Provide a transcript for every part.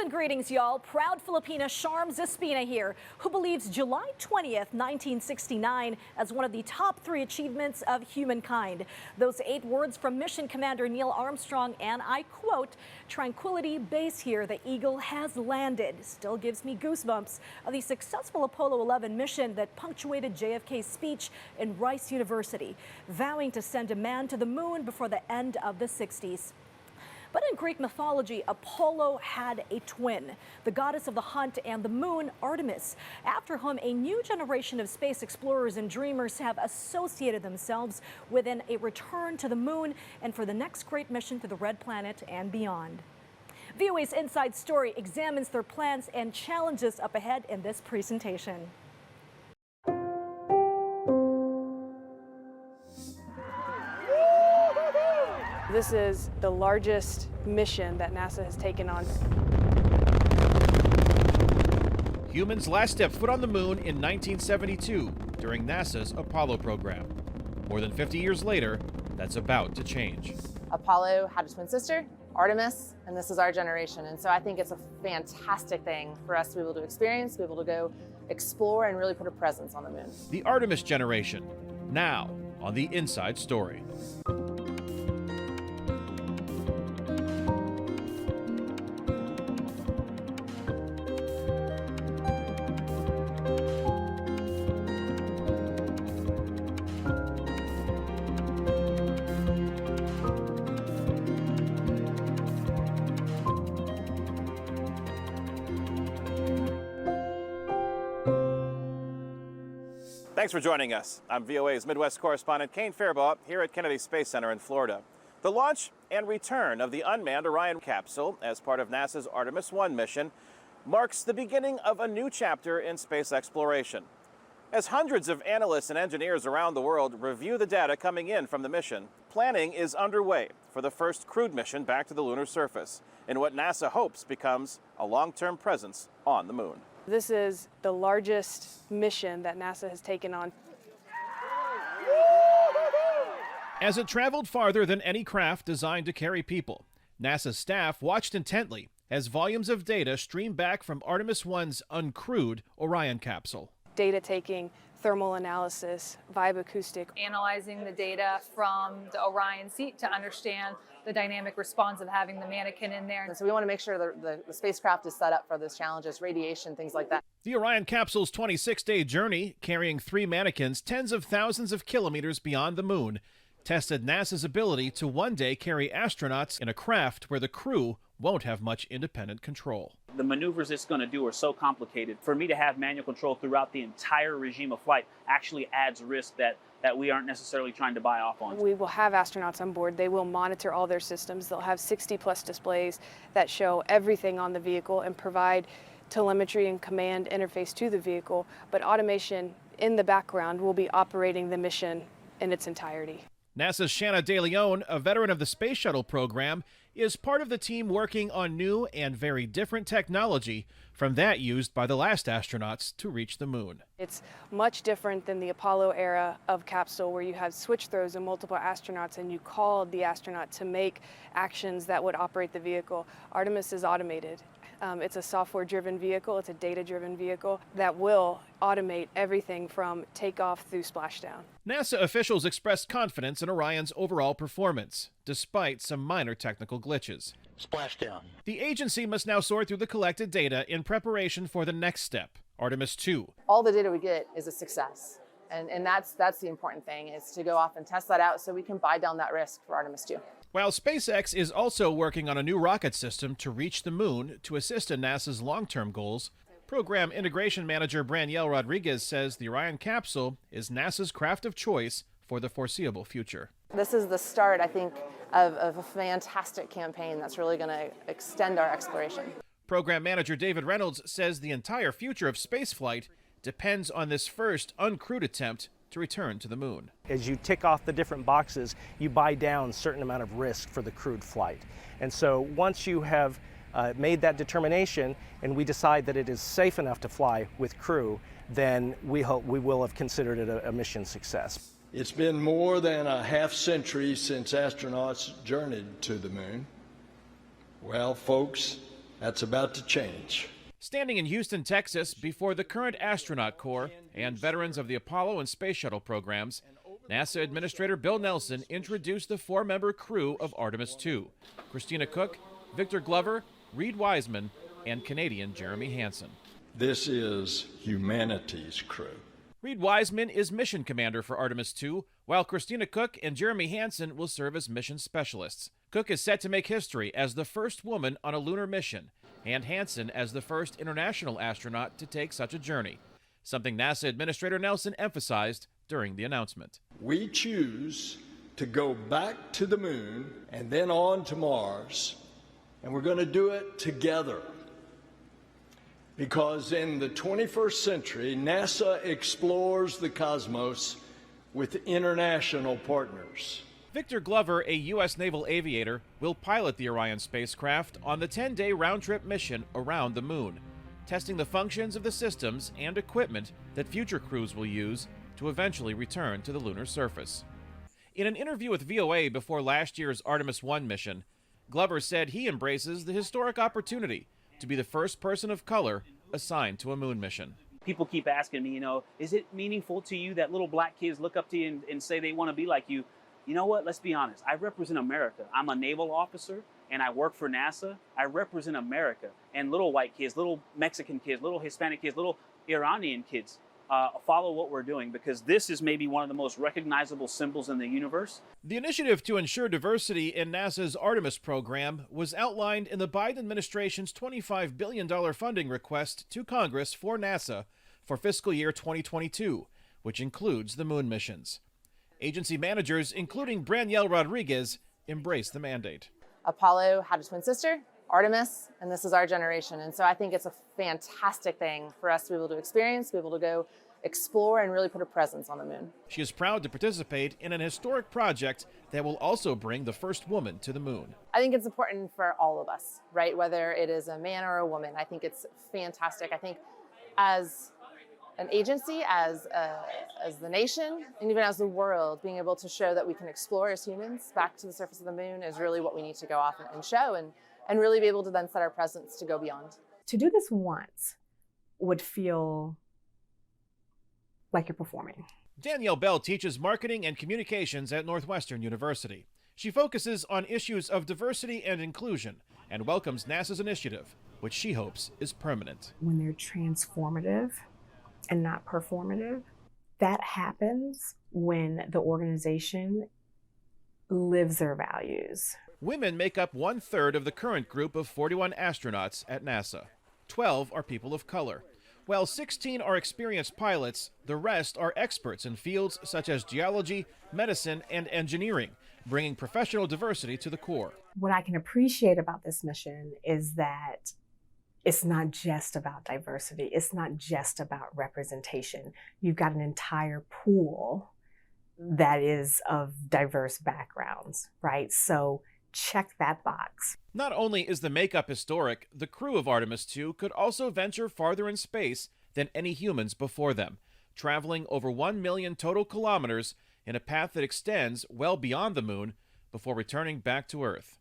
Thousand greetings, y'all. Proud Filipina Sharm Zespina here, who believes July 20th, 1969 as one of the top 3 achievements of humankind. Those 8 words from Mission Commander Neil Armstrong, and I quote, "Tranquility Base here, the Eagle has landed," still gives me goosebumps of the successful Apollo 11 mission that punctuated JFK's speech in Rice University, vowing to send a man to the moon before the end of the 60s. But in Greek mythology, Apollo had a twin, the goddess of the hunt and the moon, Artemis, after whom a new generation of space explorers and dreamers have associated themselves within a return to the moon and for the next great mission to the Red Planet and beyond. VOA's Inside Story examines their plans and challenges up ahead in this presentation. This is the largest mission that NASA has taken on. Humans last stepped foot on the moon in 1972 during NASA's Apollo program. More than 50 years later, that's about to change. Apollo had a twin sister, Artemis, and this is our generation. And so I think it's a fantastic thing for us to be able to experience, be able to go explore and really put a presence on the moon. The Artemis Generation, now on the Inside Story. Thanks for joining us. I'm VOA's Midwest correspondent Kane Fairbaugh here at Kennedy Space Center in Florida. The launch and return of the unmanned Orion capsule as part of NASA's Artemis 1 mission marks the beginning of a new chapter in space exploration. As hundreds of analysts and engineers around the world review the data coming in from the mission, planning is underway for the first crewed mission back to the lunar surface in what NASA hopes becomes a long-term presence on the moon. This is the largest mission that NASA has taken on. As it traveled farther than any craft designed to carry people, NASA staff watched intently as volumes of data streamed back from Artemis 1's uncrewed Orion capsule. Data taking, thermal analysis, vibe acoustic. Analyzing the data from the Orion seat to understand the dynamic response of having the mannequin in there. And so we want to make sure the spacecraft is set up for those challenges, radiation, things like that. The Orion capsule's 26-day journey, carrying 3 mannequins tens of thousands of kilometers beyond the moon, tested NASA's ability to one day carry astronauts in a craft where the crew won't have much independent control. The maneuvers it's going to do are so complicated. For me to have manual control throughout the entire regime of flight actually adds risk that we aren't necessarily trying to buy off on. We will have astronauts on board. They will monitor all their systems. They'll have 60+ displays that show everything on the vehicle and provide telemetry and command interface to the vehicle, but automation in the background will be operating the mission in its entirety. NASA's Shanna De Leon, a veteran of the Space Shuttle program, is part of the team working on new and very different technology from that used by the last astronauts to reach the moon. It's much different than the Apollo era of capsule where you had switch throws and multiple astronauts and you called the astronaut to make actions that would operate the vehicle. Artemis is automated. It's a software-driven vehicle, it's a data-driven vehicle that will automate everything from takeoff through splashdown. NASA officials expressed confidence in Orion's overall performance, despite some minor technical glitches. Splashdown. The agency must now sort through the collected data in preparation for the next step, Artemis 2. All the data we get is a success. And that's the important thing, is to go off and test that out so we can buy down that risk for Artemis 2. While SpaceX is also working on a new rocket system to reach the moon to assist in NASA's long-term goals, Program Integration Manager Braniel Rodriguez says the Orion capsule is NASA's craft of choice for the foreseeable future. This is the start, I think, of a fantastic campaign that's really going to extend our exploration. Program Manager David Reynolds says the entire future of spaceflight depends on this first uncrewed attempt to return to the moon. As you tick off the different boxes, you buy down a certain amount of risk for the crewed flight. And so once you have made that determination and we decide that it is safe enough to fly with crew, then we hope we will have considered it a mission success. It's been more than a half-century since astronauts journeyed to the moon. Well, folks, That's about to change. Standing in Houston, Texas, before the current astronaut corps and veterans of the Apollo and Space Shuttle programs, NASA Administrator Bill Nelson introduced the four-member crew of Artemis II: Christina Cook, Victor Glover, Reed Wiseman, and Canadian Jeremy Hansen. This is humanity's crew. Reed Wiseman is mission commander for Artemis II, while Christina Cook and Jeremy Hansen will serve as mission specialists. Cook is set to make history as the first woman on a lunar mission, and Hansen as the first international astronaut to take such a journey, something NASA Administrator Nelson emphasized during the announcement. We choose to go back to the moon and then on to Mars, and we're going to do it together. Because in the 21st century, NASA explores the cosmos with international partners. Victor Glover, a U.S. naval aviator, will pilot the Orion spacecraft on the 10-day round-trip mission around the moon, testing the functions of the systems and equipment that future crews will use to eventually return to the lunar surface. In an interview with VOA before last year's Artemis I mission, Glover said he embraces the historic opportunity to be the first person of color assigned to a moon mission. People keep asking me, is it meaningful to you that little black kids look up to you and say they want to be like you? You know what? Let's be honest. I represent America. I'm a naval officer and I work for NASA. I represent America. And little white kids, little Mexican kids, little Hispanic kids, little Iranian kids follow what we're doing, because this is maybe one of the most recognizable symbols in the universe. The initiative to ensure diversity in NASA's Artemis program was outlined in the Biden administration's $25 billion funding request to Congress for NASA for fiscal year 2022, which includes the moon missions. Agency managers, including Branielle Rodriguez, embraced the mandate. Apollo had a twin sister, Artemis, and this is our generation. And so I think it's a fantastic thing for us to be able to experience, to be able to go explore and really put a presence on the moon. She is proud to participate in an historic project that will also bring the first woman to the moon. I think it's important for all of us, right? Whether it is a man or a woman, I think it's fantastic. I think as an agency, as the nation, and even as the world, being able to show that we can explore as humans back to the surface of the moon is really what we need to go off and show, and really be able to then set our presence to go beyond. To do this once would feel like you're performing. Danielle Bell teaches marketing and communications at Northwestern University. She focuses on issues of diversity and inclusion and welcomes NASA's initiative, which she hopes is permanent. When they're transformative and not performative, that happens when the organization lives their values. Women make up 1/3 of the current group of 41 astronauts at NASA. 12 are people of color. While 16 are experienced pilots, the rest are experts in fields such as geology, medicine, and engineering, bringing professional diversity to the Corps. What I can appreciate about this mission is that it's not just about diversity. It's not just about representation. You've got an entire pool that is of diverse backgrounds, right? So check that box. Not only is the makeup historic, the crew of Artemis II could also venture farther in space than any humans before them, traveling over 1 million total kilometers in a path that extends well beyond the moon before returning back to Earth.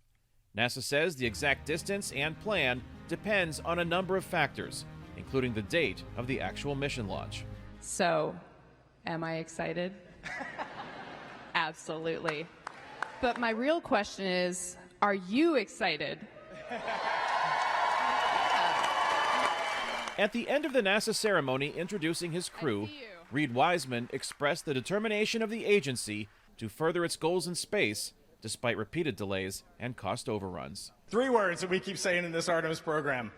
NASA says the exact distance and plan depends on a number of factors, including the date of the actual mission launch. So, am I excited? Absolutely. But my real question is, are you excited? At the end of the NASA ceremony introducing his crew, Reed Wiseman expressed the determination of the agency to further its goals in space despite repeated delays and cost overruns. 3 words that we keep saying in this Artemis program: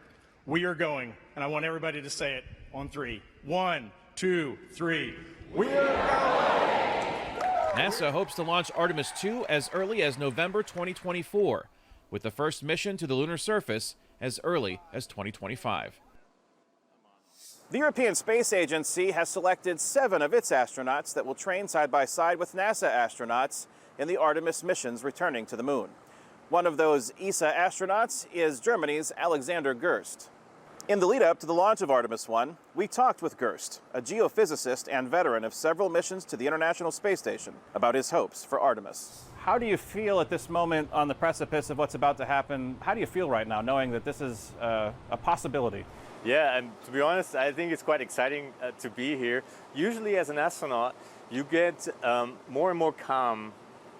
we are going. And I want everybody to say it on 3. 1, 2, 3. We are going! NASA hopes to launch Artemis II as early as November 2024, with the first mission to the lunar surface as early as 2025. The European Space Agency has selected 7 of its astronauts that will train side by side with NASA astronauts in the Artemis missions returning to the moon. One of those ESA astronauts is Germany's Alexander Gerst. In the lead up to the launch of Artemis I, we talked with Gerst, a geophysicist and veteran of several missions to the International Space Station, about his hopes for Artemis. How do you feel at this moment on the precipice of what's about to happen? How do you feel right now, knowing that this is a possibility? Yeah, and to be honest, I think it's quite exciting to be here. Usually as an astronaut, you get more and more calm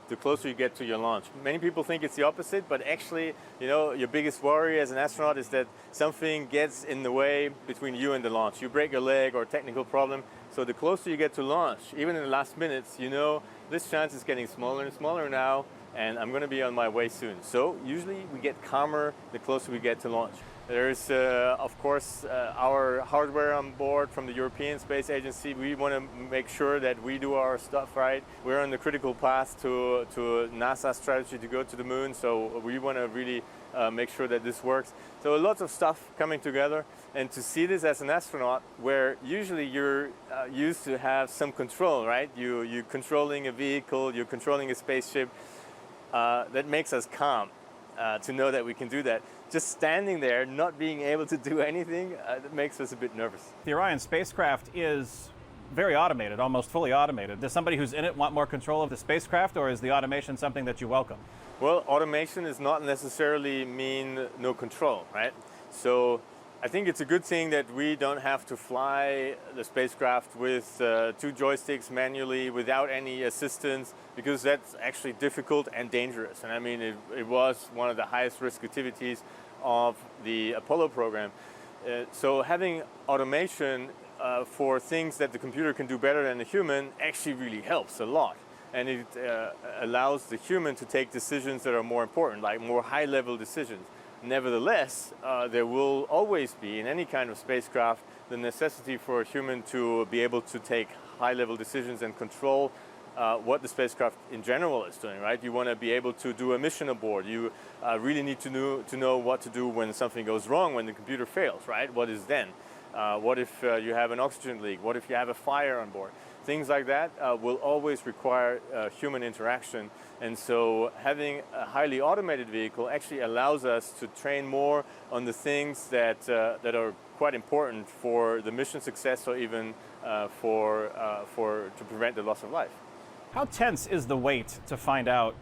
the closer you get to your launch. Many people think it's the opposite, but actually, you know, your biggest worry as an astronaut is that something gets in the way between you and the launch. You break your leg or a technical problem. So the closer you get to launch, even in the last minutes, you know, this chance is getting smaller and smaller now, and I'm going to be on my way soon. So usually we get calmer the closer we get to launch. There's, of course, our hardware on board from the European Space Agency. We want to make sure that we do our stuff right. We're on the critical path to NASA's strategy to go to the moon, so we want to really make sure that this works. So lots of stuff coming together, and to see this as an astronaut, where usually you're used to have some control, right? You're controlling a vehicle, you're controlling a spaceship. That makes us calm to know that we can do that. Just standing there, not being able to do anything, that makes us a bit nervous. The Orion spacecraft is very automated, almost fully automated. Does somebody who's in it want more control of the spacecraft, or is the automation something that you welcome? Well, automation does not necessarily mean no control, right? So I think it's a good thing that we don't have to fly the spacecraft with 2 joysticks manually without any assistance, because that's actually difficult and dangerous. And I mean, it was one of the highest risk activities of the Apollo program. So having automation for things that the computer can do better than the human actually really helps a lot. And it allows the human to take decisions that are more important, like more high-level decisions. Nevertheless, there will always be, in any kind of spacecraft, the necessity for a human to be able to take high-level decisions and control what the spacecraft in general is doing, right? You want to be able to do a mission aboard. You really need to know what to do when something goes wrong, when the computer fails, right? What is then? What if you have an oxygen leak? What if you have a fire on board? Things like that will always require human interaction. And so having a highly automated vehicle actually allows us to train more on the things that are quite important for the mission success, or even to prevent the loss of life. How tense is the wait to find out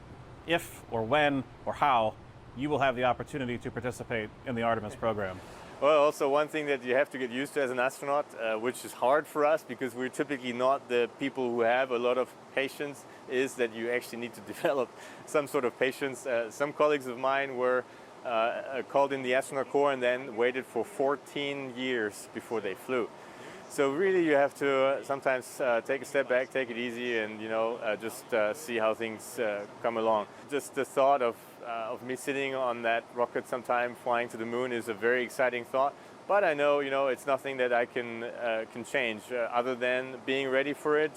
if or when or how you will have the opportunity to participate in the Artemis program? Well, also one thing that you have to get used to as an astronaut, which is hard for us because we're typically not the people who have a lot of patience, is that you actually need to develop some sort of patience. Some colleagues of mine were called in the astronaut corps and then waited for 14 years before they flew. So really you have to sometimes take a step back, take it easy, and just see how things come along. Just the thought of me sitting on that rocket sometime flying to the moon is a very exciting thought. But I know, it's nothing that I can change other than being ready for it.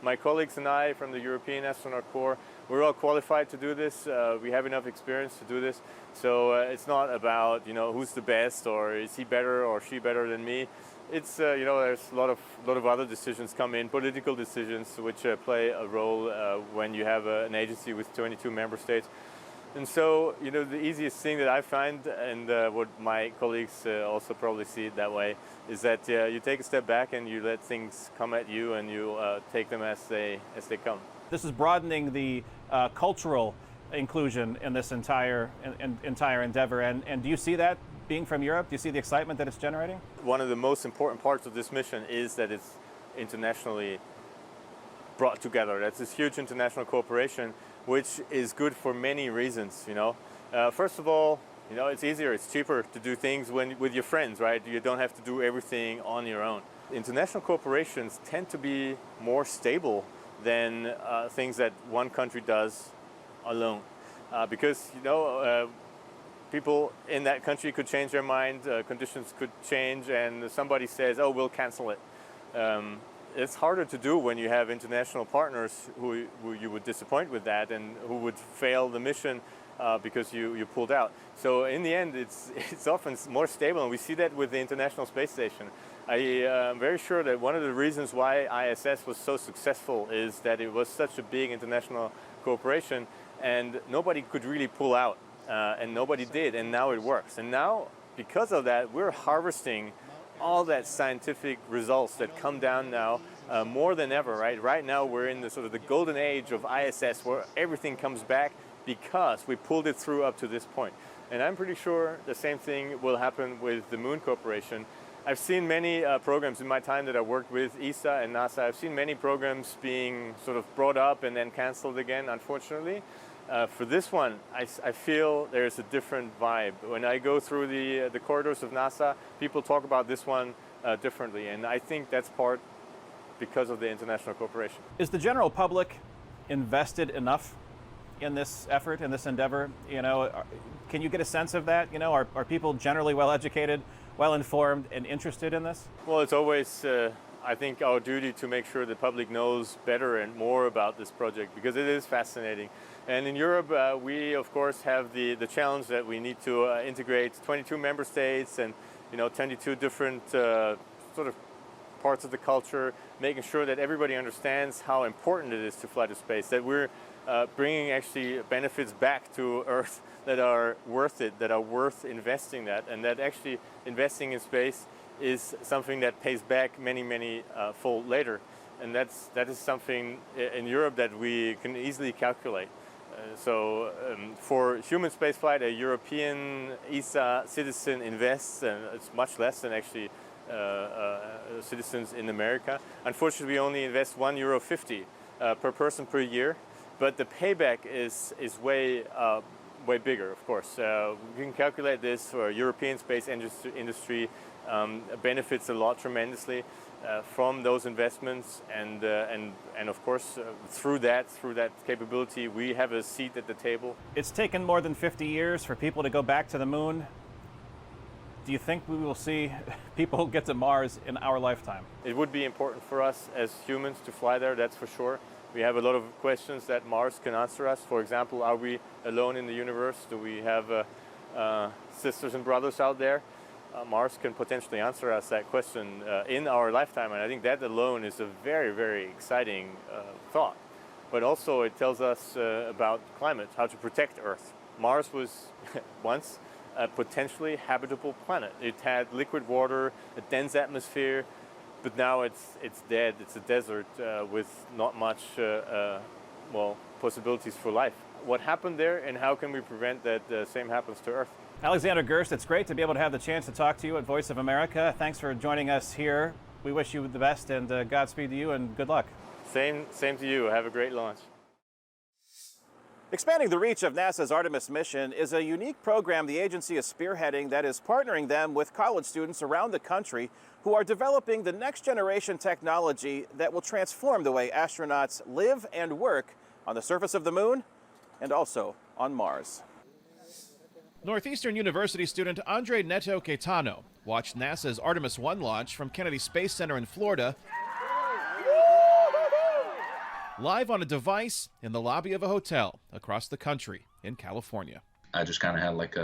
My colleagues and I from the European Astronaut Corps, we're all qualified to do this. We have enough experience to do this. So it's not about, who's the best, or is he better or she better than me. It's, there's a lot of other decisions come in, political decisions, which play a role when you have an agency with 22 member states. And so, the easiest thing that I find, and what my colleagues also probably see it that way, is that you take a step back and you let things come at you, and you take them as they come. This is broadening the cultural inclusion in this entire endeavor. And do you see that being from Europe? Do you see the excitement that it's generating? One of the most important parts of this mission is that it's internationally brought together. That's this huge international cooperation, which is good for many reasons. First of all, it's easier, it's cheaper to do things with your friends, right? You don't have to do everything on your own. International corporations tend to be more stable than things that one country does alone, because people in that country could change their mind, conditions could change, and somebody says, "Oh, we'll cancel it." It's harder to do when you have international partners who you would disappoint with that, and who would fail the mission because you pulled out. So in the end, it's often more stable, and we see that with the International Space Station. I am very sure that one of the reasons why ISS was so successful is that it was such a big international cooperation, and nobody could really pull out, and nobody did, and now it works. And now, because of that, we're harvesting all that scientific results that come down now more than ever, right? Right now we're in the sort of the golden age of ISS where everything comes back because we pulled it through up to this point. And I'm pretty sure the same thing will happen with the Moon Corporation. I've seen many programs in my time that I worked with ESA and NASA. I've seen many programs being sort of brought up and then canceled again, unfortunately. For this one, I feel there's a different vibe. When I go through the corridors of NASA, people talk about this one differently. And I think that's part because of the international cooperation. Is the general public invested enough in this effort, in this endeavor? You know, can you get a sense of that? You know, are people generally well educated, well informed, and interested in this? Well, it's always, I think, our duty to make sure the public knows better and more about this project because it is fascinating. And in Europe, we of course have the challenge that we need to integrate 22 member states and 22 different sort of parts of the culture, making sure that everybody understands how important it is to fly to space, that we're bringing actually benefits back to Earth that are worth it, that are worth investing that, and that actually investing in space is something that pays back many fold later. And that is something in Europe that we can easily calculate. So for human spaceflight, a European ESA citizen invests, and it's much less than actually citizens in America. Unfortunately, we only invest €1.50 per person per year, but the payback is way bigger, of course. We can calculate this for European space industry, benefits a lot tremendously from those investments, and of course through that capability we have a seat at the table. It's taken more than 50 years for people to go back to the moon. Do you think we will see people get to Mars in our lifetime? It would be important for us as humans to fly there, that's for sure. We have a lot of questions that Mars can answer us. For example, are we alone in the universe? Do we have sisters and brothers out there? Mars can potentially answer us that question in our lifetime, and I think that alone is a very exciting thought. But also it tells us about climate, how to protect Earth. Mars was once a potentially habitable planet. It had liquid water, a dense atmosphere, but now it's dead. It's a desert with not much possibilities for life. What happened there, and how can we prevent that the same happens to Earth? Alexander Gerst, it's great to be able to have the chance to talk to you at Voice of America. Thanks for joining us here. We wish you the best, and Godspeed to you, and good luck. Same to you. Have a great launch. Expanding the reach of NASA's Artemis mission is a unique program the agency is spearheading that is partnering them with college students around the country who are developing the next generation technology that will transform the way astronauts live and work on the surface of the moon and also on Mars. Northeastern University student Andre Neto Caetano watched NASA's Artemis 1 launch from Kennedy Space Center in Florida live on a device in the lobby of a hotel across the country in California. I just kind of had like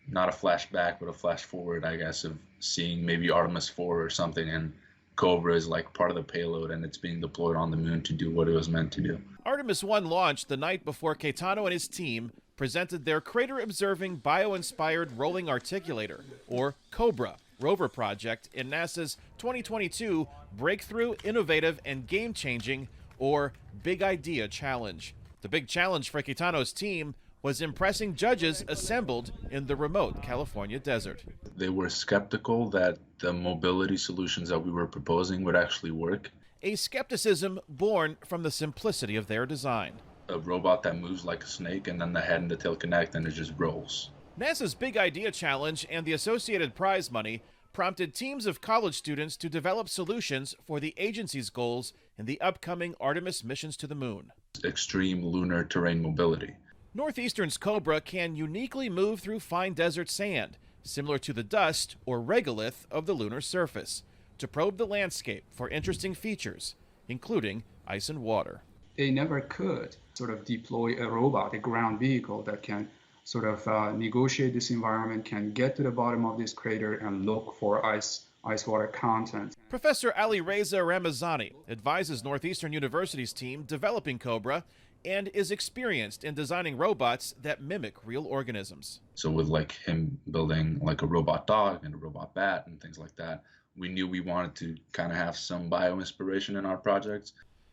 not a flashback, but a flash forward, I guess, of seeing maybe Artemis 4 or something, and Cobra is like part of the payload and it's being deployed on the moon to do what it was meant to do. Artemis 1 launched the night before Caetano and his team presented their crater-observing bio-inspired rolling articulator, or Cobra, rover project in NASA's 2022 Breakthrough, Innovative, and Game-Changing, or Big Idea Challenge. The big challenge for Caetano's team was impressing judges assembled in the remote California desert. They were skeptical that the mobility solutions that we were proposing would actually work. A skepticism born from the simplicity of their design. A robot that moves like a snake, and then the head and the tail connect and it just rolls. NASA's Big Idea Challenge and the associated prize money prompted teams of college students to develop solutions for the agency's goals in the upcoming Artemis missions to the moon. Extreme lunar terrain mobility. Northeastern's Cobra can uniquely move through fine desert sand, similar to the dust or regolith of the lunar surface, to probe the landscape for interesting features, including ice and water. They never could sort of deploy a robot, a ground vehicle that can sort of negotiate this environment, can get to the bottom of this crater and look for ice water content. Professor Ali Reza Ramazani advises Northeastern University's team developing Cobra and is experienced in designing robots that mimic real organisms. So with like him building like a robot dog and a robot bat and things like that, we knew we wanted to kind of have some bio-inspiration in our projects.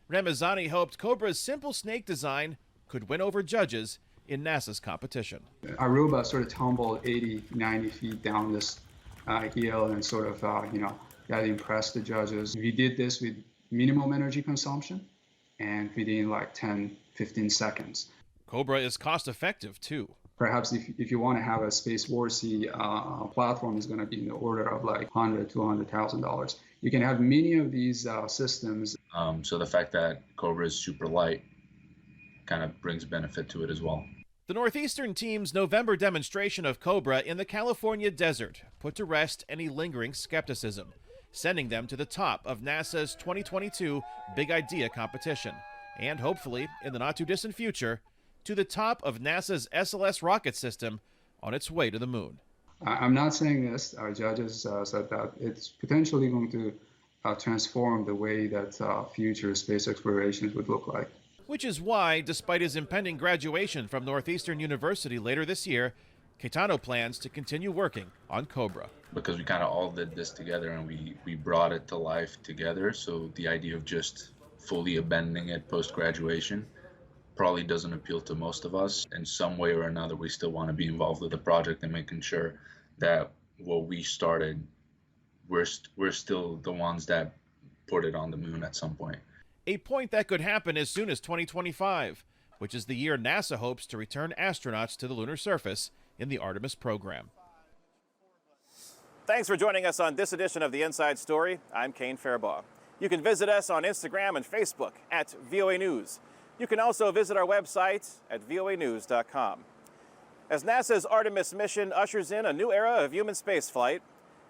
Ramazani hoped Cobra's simple snake design could win over judges in NASA's competition. Our robot sort of tumbled 80, 90 feet down this hill and sort of, that impressed the judges. We did this with minimum energy consumption and within like 10, 15 seconds. Cobra is cost-effective too. Perhaps if you want to have a space-worthy platform, is going to be in the order of like $100,000 to $200,000. You can have many of these systems. So the fact that Cobra is super light kind of brings benefit to it as well. The Northeastern team's November demonstration of Cobra in the California desert put to rest any lingering skepticism, sending them to the top of NASA's 2022 Big Idea competition, and hopefully, in the not-too-distant future, to the top of NASA's SLS rocket system on its way to the moon. I'm not saying this. Our judges said that it's potentially going to transform the way that future space explorations would look like. Which is why, despite his impending graduation from Northeastern University later this year, Caetano plans to continue working on Cobra. Because we kind of all did this together and we brought it to life together, so the idea of just fully abandoning it post-graduation probably doesn't appeal to most of us. In some way or another, we still want to be involved with the project and making sure that what we started, we're still the ones that put it on the moon at some point. A point that could happen as soon as 2025, which is the year NASA hopes to return astronauts to the lunar surface in the Artemis program. Thanks for joining us on this edition of The Inside Story. I'm Kane Fairbaugh. You can visit us on Instagram and Facebook at VOA News. You can also visit our website at voanews.com. As NASA's Artemis mission ushers in a new era of human spaceflight,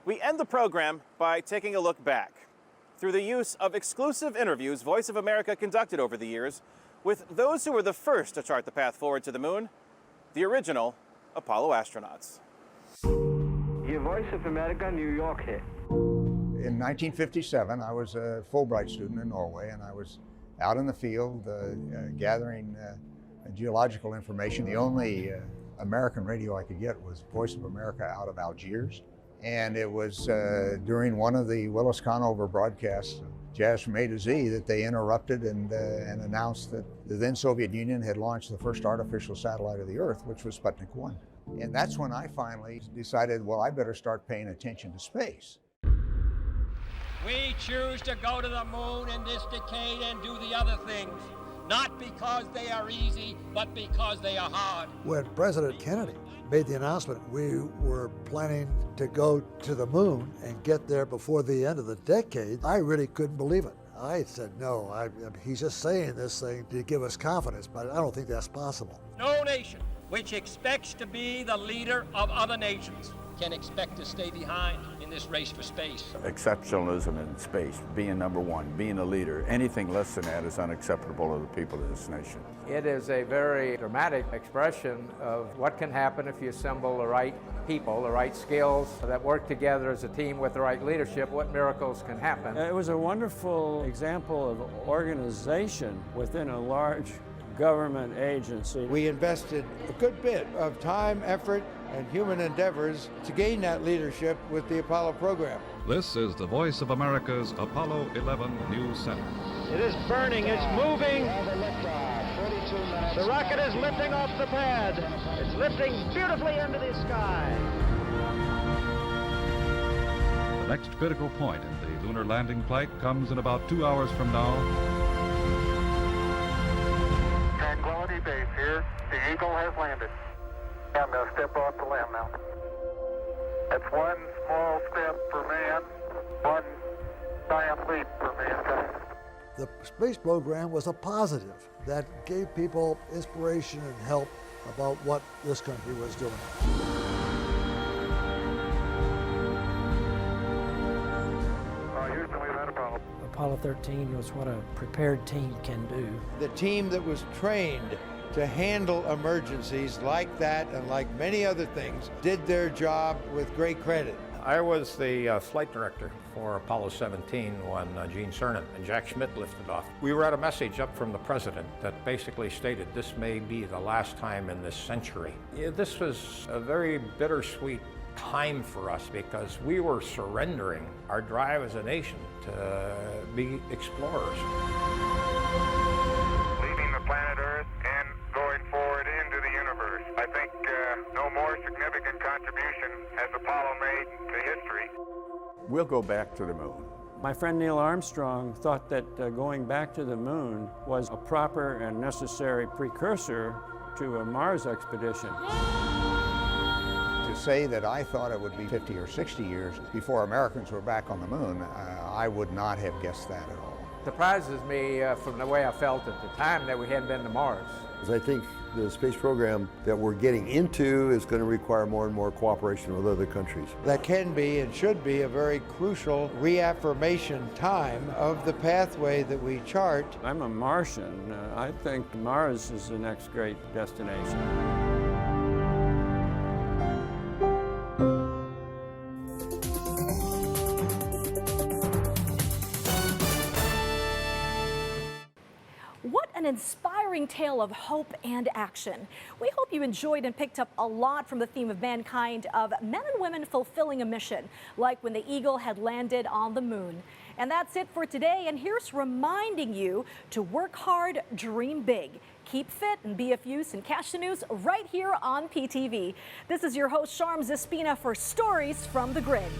we end the program by taking a look back through the use of exclusive interviews Voice of America conducted over the years with those who were the first to chart the path forward to the moon, the original Apollo astronauts. Your Voice of America, New York hit. In 1957, I was a Fulbright student in Norway, and I was out in the field gathering geological information. The only American radio I could get was Voice of America out of Algiers. And it was during one of the Willis Conover broadcasts, Jazz from A to Z, that they interrupted and announced that the then Soviet Union had launched the first artificial satellite of the Earth, which was Sputnik 1. And that's when I finally decided, well, I better start paying attention to space. We choose to go to the moon in this decade and do the other things, not because they are easy, but because they are hard. When President Kennedy made the announcement we were planning to go to the moon and get there before the end of the decade, I really couldn't believe it. I said, no, he's just saying this thing to give us confidence, but I don't think that's possible. No nation which expects to be the leader of other nations can expect to stay behind in this race for space. Exceptionalism in space, being number one, being a leader, anything less than that is unacceptable to the people of this nation. It is a very dramatic expression of what can happen if you assemble the right people, the right skills that work together as a team with the right leadership, what miracles can happen. It was a wonderful example of organization within a large government agency. We invested a good bit of time, effort, and human endeavors to gain that leadership with the Apollo program. This is the Voice of America's Apollo 11 News Center. It is burning, it's moving. The rocket is lifting off the pad. It's lifting beautifully into the sky. The next critical point in the lunar landing flight comes in about 2 hours from now. Tranquility Base here. The Eagle has landed. I'm going to step off the limb now. That's one small step for man, one giant leap for mankind. The space program was a positive that gave people inspiration and help about what this country was doing. Houston, we've had a problem. Apollo 13 was what a prepared team can do. The team that was trained to handle emergencies like that and like many other things did their job with great credit. I was the flight director for Apollo 17 when Gene Cernan and Jack Schmitt lifted off. We read a message up from the president that basically stated this may be the last time in this century. This was a very bittersweet time for us because we were surrendering our drive as a nation to be explorers. Leaving the planet Earth and going forward into the universe. I think no more significant contribution has Apollo made to history. We'll go back to the moon. My friend Neil Armstrong thought that going back to the moon was a proper and necessary precursor to a Mars expedition. To say that I thought it would be 50 or 60 years before Americans were back on the moon, I would not have guessed that at all. Surprises me from the way I felt at the time that we hadn't been to Mars. I think the space program that we're getting into is going to require more and more cooperation with other countries. That can be and should be a very crucial reaffirmation time of the pathway that we chart. I'm a Martian. I think Mars is the next great destination. What an inspiring tale of hope and action. We hope you enjoyed and picked up a lot from the theme of mankind of men and women fulfilling a mission, like when the Eagle had landed on the moon. And that's it for today. And here's reminding you to work hard, dream big, keep fit, and be of use, and catch the news right here on PTV. This is your host, Sharm Zespina, for Stories from the Grid.